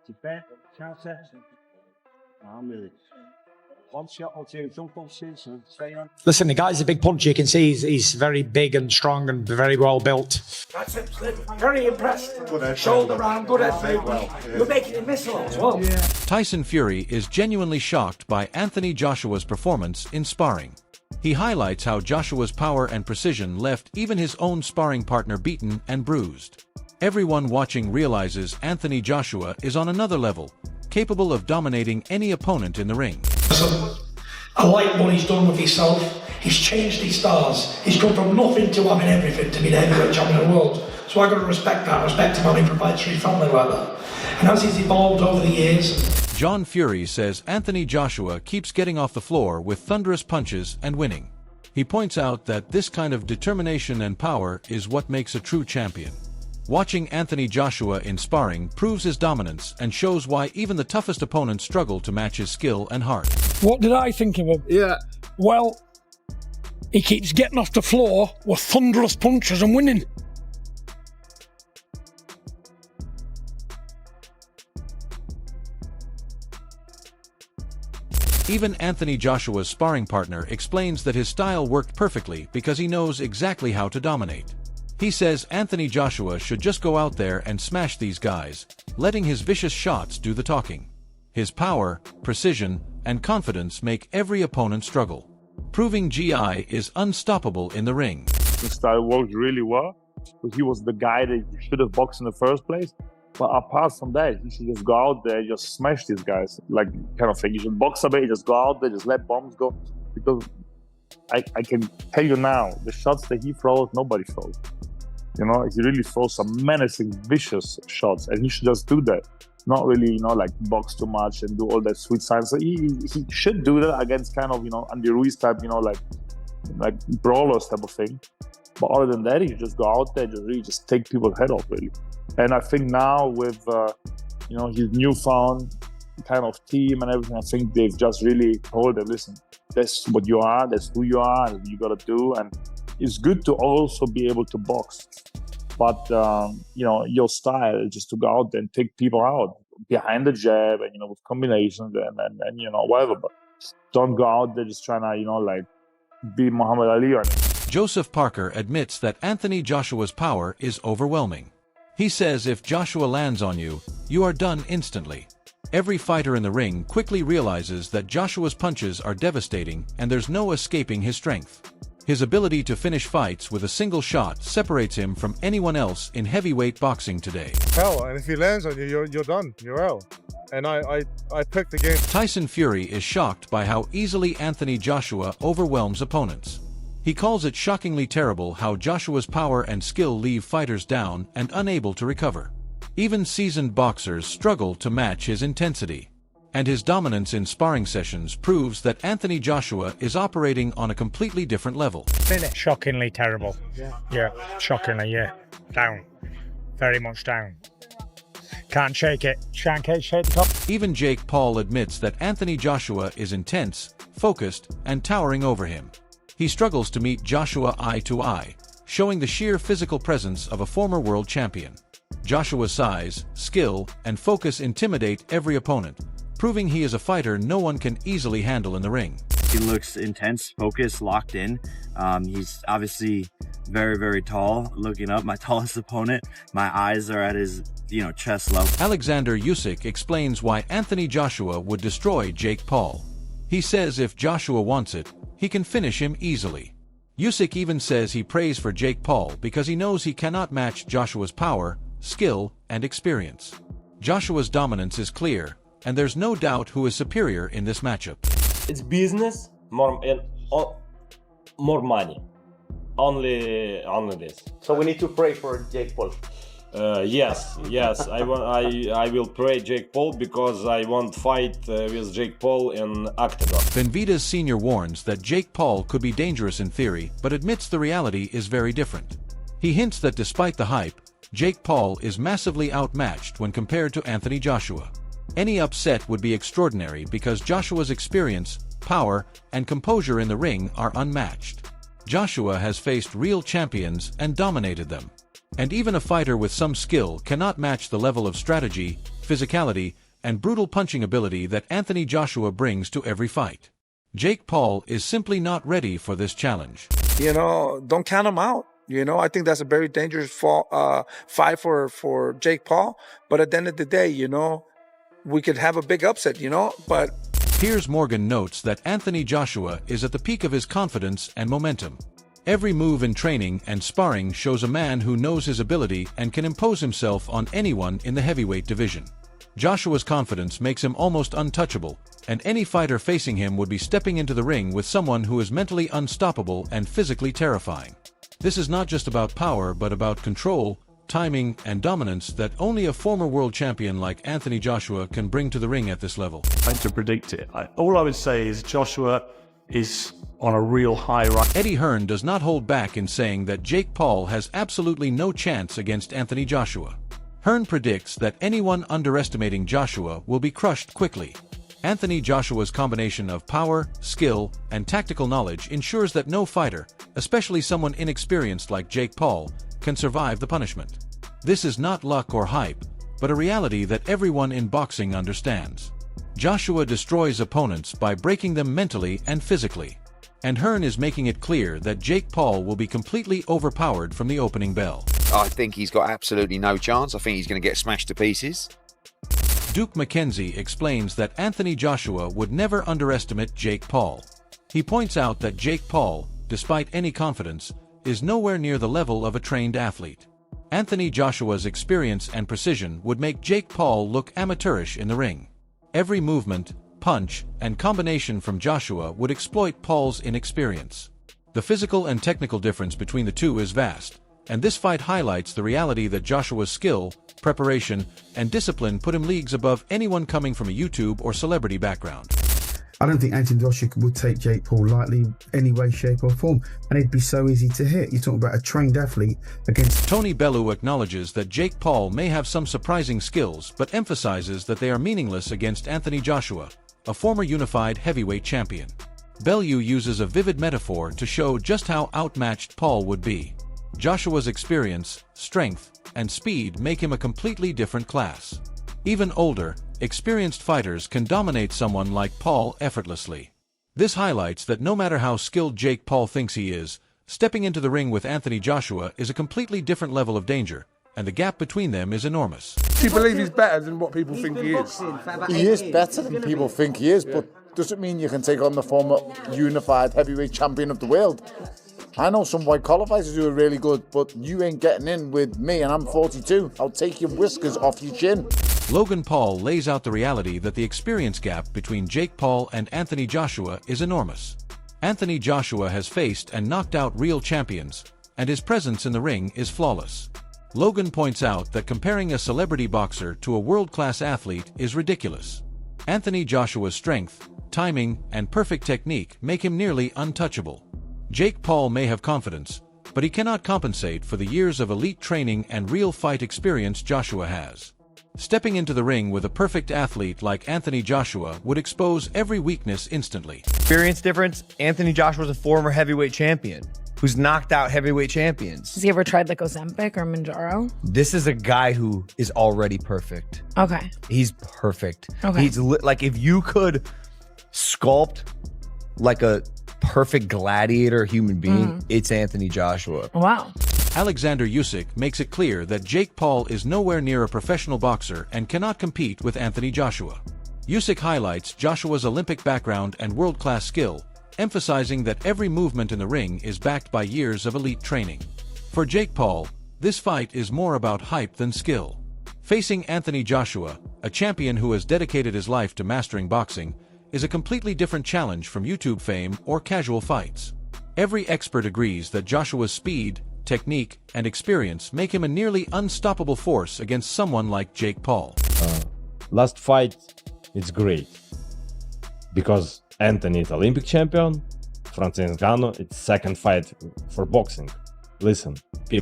Defend, counter. Arm with it. One shot or two, don't stay on. Listen, the guy's a big puncher. You can see he's very big and strong and very well built. That's it, very impressed. Shoulder round, good effort. You're making him miss a lot as well. Yeah. Tyson Fury is genuinely shocked by Anthony Joshua's performance in sparring. He highlights how Joshua's power and precision left even his own sparring partner beaten and bruised. Everyone watching realizes Anthony Joshua is on another level, capable of dominating any opponent in the ring. I like what he's done with himself. He's changed his stars. He's come from nothing to having everything to be the heavyweight champion of the world. So I've got to respect that. Respect him having provided for his family like that. And as he's evolved over the years. John Fury says Anthony Joshua keeps getting off the floor with thunderous punches and winning. He points out that this kind of determination and power is what makes a true champion. Watching Anthony Joshua in sparring proves his dominance and shows why even the toughest opponents struggle to match his skill and heart. What did I think of him? Yeah. Well, he keeps getting off the floor with thunderous punches and winning. Even Anthony Joshua's sparring partner explains that his style worked perfectly because he knows exactly how to dominate. He says Anthony Joshua should just go out there and smash these guys, letting his vicious shots do the talking. His power, precision, and confidence make every opponent struggle, proving GI is unstoppable in the ring. His style worked really well, but he was the guy that you should have boxed in the first place. But apart from that, you should just go out there, just smash these guys, like kind of thing. You should box a bit, just go out there, just let bombs go. Because I can tell you now, the shots that he throws, nobody throws. You know, he really throws some menacing, vicious shots, and he should just do that. Not really, you know, like box too much and do all that sweet science. So he should do that against kind of, you know, Andy Ruiz type, you know, like brawlers type of thing. But other than that, he just go out there, just really just take people's head off, really. And I think now with, you know, his newfound kind of team and everything, I think they've just really told him, listen, that's what you are, that's who you are, and you got to do. And it's good to also be able to box. But, you know, your style is just to go out there and take people out behind the jab and, you know, with combinations and you know, whatever. But don't go out there just trying to, you know, like, be Muhammad Ali or anything. Joseph Parker admits that Anthony Joshua's power is overwhelming. He says if Joshua lands on you, you are done instantly. Every fighter in the ring quickly realizes that Joshua's punches are devastating and there's no escaping his strength. His ability to finish fights with a single shot separates him from anyone else in heavyweight boxing today. Hell, and if he lands on you, you're done. You're out. And I picked the game. Tyson Fury is shocked by how easily Anthony Joshua overwhelms opponents. He calls it shockingly terrible how Joshua's power and skill leave fighters down and unable to recover. Even seasoned boxers struggle to match his intensity. And his dominance in sparring sessions proves that Anthony Joshua is operating on a completely different level. Shockingly terrible. Yeah, shockingly, yeah. Down. Very much down. Can't shake it. Can't shake the top. Even Jake Paul admits that Anthony Joshua is intense, focused, and towering over him. He struggles to meet Joshua eye to eye, showing the sheer physical presence of a former world champion. Joshua's size, skill, and focus intimidate every opponent, proving he is a fighter no one can easily handle in the ring. He looks intense, focused, locked in. He's obviously very, very tall. Looking up, my tallest opponent, my eyes are at his, chest level. Alexander Usyk explains why Anthony Joshua would destroy Jake Paul. He says if Joshua wants it, he can finish him easily. Usyk even says he prays for Jake Paul because he knows he cannot match Joshua's power, skill, and experience. Joshua's dominance is clear, and there's no doubt who is superior in this matchup. It's business, more money. Only this. So we need to pray for Jake Paul. Yes. I will pray Jake Paul because I want fight with Jake Paul in Octagon. Benavidez Sr. warns that Jake Paul could be dangerous in theory, but admits the reality is very different. He hints that despite the hype, Jake Paul is massively outmatched when compared to Anthony Joshua. Any upset would be extraordinary because Joshua's experience, power, and composure in the ring are unmatched. Joshua has faced real champions and dominated them. And even a fighter with some skill cannot match the level of strategy, physicality and brutal punching ability that Anthony Joshua brings to every fight. Jake Paul is simply not ready for this challenge. You know, don't count him out. You know, I think that's a very dangerous fight for Jake Paul. But at the end of the day, you know, we could have a big upset, you know, but... Piers Morgan notes that Anthony Joshua is at the peak of his confidence and momentum. Every move in training and sparring shows a man who knows his ability and can impose himself on anyone in the heavyweight division. Joshua's confidence makes him almost untouchable, and any fighter facing him would be stepping into the ring with someone who is mentally unstoppable and physically terrifying. This is not just about power, but about control, timing, and dominance that only a former world champion like Anthony Joshua can bring to the ring at this level. Trying to predict it, all I would say is Joshua is on a real high right. Eddie Hearn does not hold back in saying that Jake Paul has absolutely no chance against Anthony Joshua. Hearn predicts that anyone underestimating Joshua will be crushed quickly. Anthony Joshua's combination of power, skill, and tactical knowledge ensures that no fighter, especially someone inexperienced like Jake Paul, can survive the punishment. This is not luck or hype, but a reality that everyone in boxing understands. Joshua destroys opponents by breaking them mentally and physically. And Hearn is making it clear that Jake Paul will be completely overpowered from the opening bell. I think he's got absolutely no chance. I think he's going to get smashed to pieces. Duke McKenzie explains that Anthony Joshua would never underestimate Jake Paul. He points out that Jake Paul, despite any confidence, is nowhere near the level of a trained athlete. Anthony Joshua's experience and precision would make Jake Paul look amateurish in the ring. Every movement, punch, and combination from Joshua would exploit Paul's inexperience. The physical and technical difference between the two is vast, and this fight highlights the reality that Joshua's skill, preparation, and discipline put him leagues above anyone coming from a YouTube or celebrity background. I don't think Anthony Joshua would take Jake Paul lightly in any way, shape or form, and he'd be so easy to hit. You're talking about a trained athlete against... Tony Bellew acknowledges that Jake Paul may have some surprising skills, but emphasizes that they are meaningless against Anthony Joshua, a former unified heavyweight champion. Bellew uses a vivid metaphor to show just how outmatched Paul would be. Joshua's experience, strength, and speed make him a completely different class. Even older, experienced fighters can dominate someone like Paul effortlessly. This highlights that no matter how skilled Jake Paul thinks he is, stepping into the ring with Anthony Joshua is a completely different level of danger, and the gap between them is enormous. Do you believe he's better than what people think he is? He is better than people think he is, but doesn't mean you can take on the former unified heavyweight champion of the world. I know some white-collar fighters who are really good, but you ain't getting in with me, and I'm 42. I'll take your whiskers off your chin. Logan Paul lays out the reality that the experience gap between Jake Paul and Anthony Joshua is enormous. Anthony Joshua has faced and knocked out real champions, and his presence in the ring is flawless. Logan points out that comparing a celebrity boxer to a world-class athlete is ridiculous. Anthony Joshua's strength, timing, and perfect technique make him nearly untouchable. Jake Paul may have confidence, but he cannot compensate for the years of elite training and real fight experience Joshua has. Stepping into the ring with a perfect athlete like Anthony Joshua would expose every weakness instantly. Experience difference, Anthony Joshua is a former heavyweight champion who's knocked out heavyweight champions. Has he ever tried like Ozempic or Mounjaro? This is a guy who is already perfect. Okay. He's perfect. Okay. He's like, if you could sculpt like a perfect gladiator human being, it's Anthony Joshua. Wow. Alexander Usyk makes it clear that Jake Paul is nowhere near a professional boxer and cannot compete with Anthony Joshua. Usyk highlights Joshua's Olympic background and world-class skill, emphasizing that every movement in the ring is backed by years of elite training. For Jake Paul, this fight is more about hype than skill. Facing Anthony Joshua, a champion who has dedicated his life to mastering boxing, is a completely different challenge from YouTube fame or casual fights. Every expert agrees that Joshua's speed, technique, and experience make him a nearly unstoppable force against someone like Jake Paul. Last fight, it's great. Because Anthony is Olympic champion, Francis Ngannou, it's second fight for boxing. Listen, people.